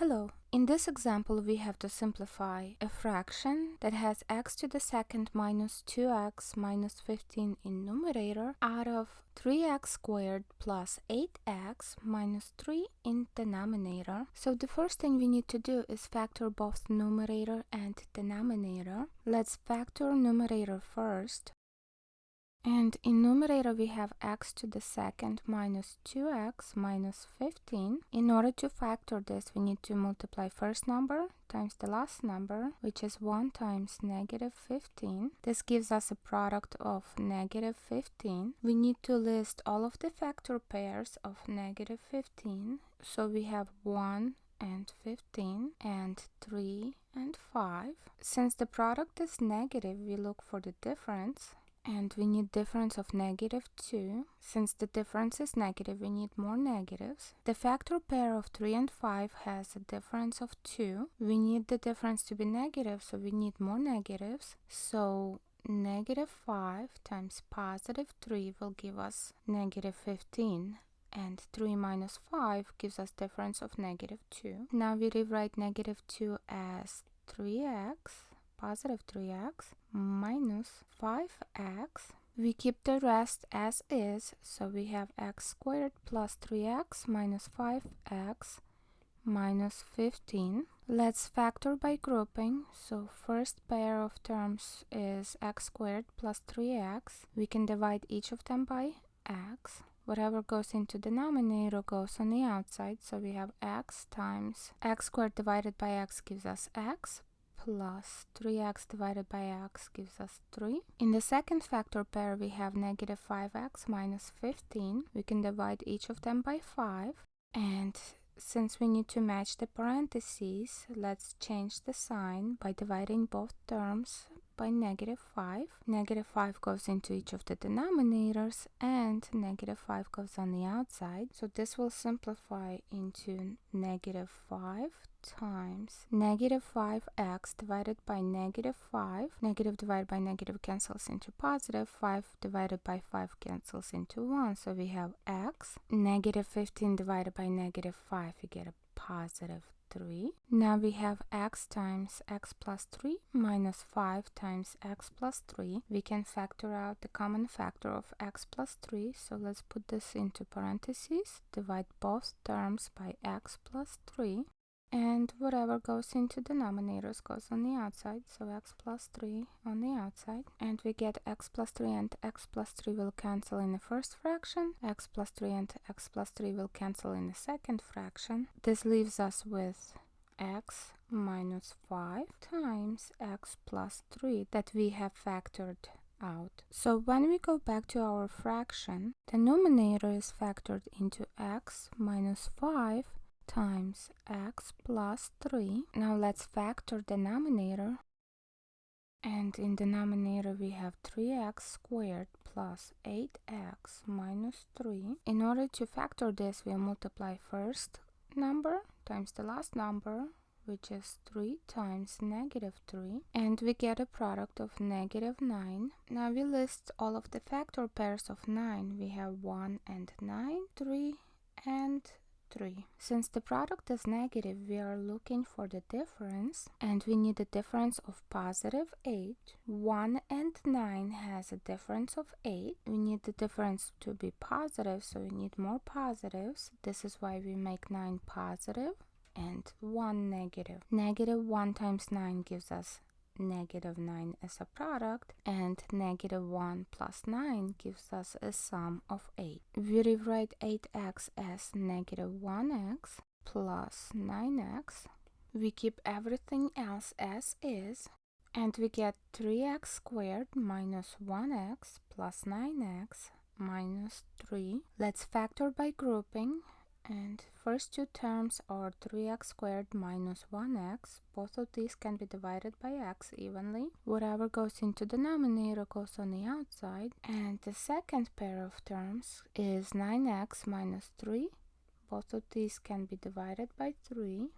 Hello. In this example, we have to simplify a fraction that has x to the second minus 2x minus 15 in numerator out of 3x squared plus 8x minus 3 in denominator. So the first thing we need to do is factor both numerator and denominator. Let's factor numerator first. And in numerator we have x to the second minus 2x minus 15. In order to factor this, we need to multiply first number times the last number, which is 1 times negative 15. This gives us a product of negative 15. We need to list all of the factor pairs of negative 15. So we have 1 and 15 and 3 and 5. Since the product is negative, we look for the difference. And we need difference of negative 2. Since the difference is negative, we need more negatives. The factor pair of 3 and 5 has a difference of 2. We need the difference to be negative, so we need more negatives. So negative 5 times positive 3 will give us negative 15. And 3 minus 5 gives us difference of negative 2. Now we rewrite negative 2 as 3x. Positive 3x minus 5x. We keep the rest as is, so we have x squared plus 3x minus 5x minus 15. Let's factor by grouping. So first pair of terms is x squared plus 3x. We can divide each of them by x. Whatever goes into denominator goes on the outside, so we have x times x squared divided by x gives us x, plus 3x divided by x gives us 3. In the second factor pair, we have negative 5x minus 15. We can divide each of them by 5. And since we need to match the parentheses, let's change the sign by dividing both terms by negative 5. Negative 5 goes into each of the denominators and negative 5 goes on the outside. So this will simplify into negative 5 times negative 5x divided by negative 5. Negative divided by negative cancels into positive. 5 divided by 5 cancels into 1. So we have x. Negative 15 divided by negative 5, we get a positive 3. Now we have x times x plus 3 minus 5 times x plus 3. We can factor out the common factor of x plus 3. So let's put this into parentheses. Divide both terms by x plus 3. And whatever goes into denominators goes on the outside, so x plus 3 on the outside. And we get x plus 3 and x plus 3 will cancel in the first fraction. X plus 3 and x plus 3 will cancel in the second fraction. This leaves us with x minus 5 times x plus 3 that we have factored out. So when we go back to our fraction, the numerator is factored into x minus 5 times x plus 3. Now let's factor denominator. And in denominator we have 3x squared plus 8x minus 3. In order to factor this, we multiply first number times the last number, which is 3 times negative 3. And we get a product of negative 9. Now we list all of the factor pairs of 9. We have 1 and 9, 3 and 3. Since the product is negative, we are looking for the difference, and we need a difference of positive 8. 1 and 9 has a difference of 8. We need the difference to be positive, so we need more positives. This is why we make 9 positive and 1 negative. Negative 1 times 9 gives us negative 9 as a product, and negative 1 plus 9 gives us a sum of 8. We rewrite 8x as negative 1x plus 9x. We keep everything else as is, and we get 3x squared minus 1x plus 9x minus 3. Let's factor by grouping. And first two terms are 3x squared minus 1x. Both of these can be divided by x evenly. Whatever goes into denominator goes on the outside. And the second pair of terms is 9x minus 3. Both of these can be divided by 3.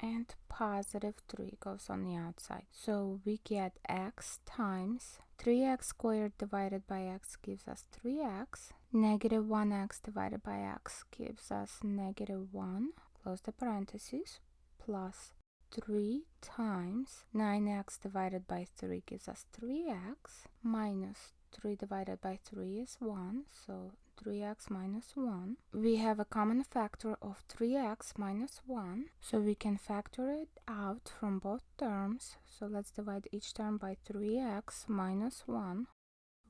And positive 3 goes on the outside. So we get x times 3x squared divided by x gives us 3x. Negative 1x divided by x gives us negative 1. Close the parentheses. plus 3 times 9x divided by 3 gives us 3x, minus 3 divided by 3 is 1, so 3x minus 1. We have a common factor of 3x minus 1, so we can factor it out from both terms. So let's divide each term by 3x minus 1.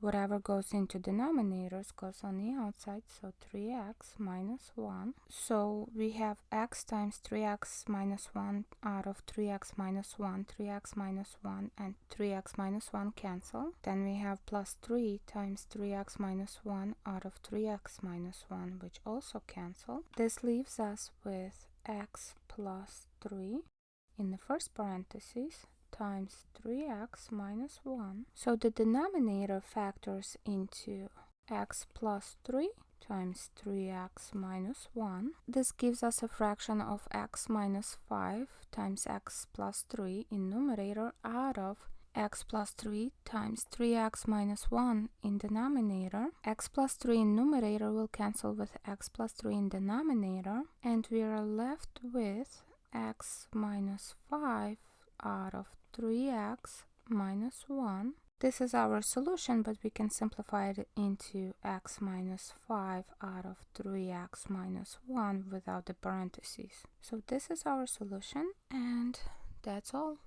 Whatever goes into denominators goes on the outside, so 3x minus 1. So we have x times 3x minus 1 out of 3x minus 1, 3x minus 1, and 3x minus 1 cancel. Then we have plus 3 times 3x minus 1 out of 3x minus 1, which also cancel. This leaves us with x plus 3 in the first parenthesis times 3x minus 1. So the denominator factors into x plus 3 times 3x minus 1. This gives us a fraction of x minus 5 times x plus 3 in numerator out of x plus 3 times 3x minus 1 in denominator. X plus 3 in numerator will cancel with x plus 3 in denominator, and we are left with x minus 5 out of 3x minus 1. This is our solution, but we can simplify it into x minus 5 out of 3x minus 1 without the parentheses. So this is our solution, and that's all.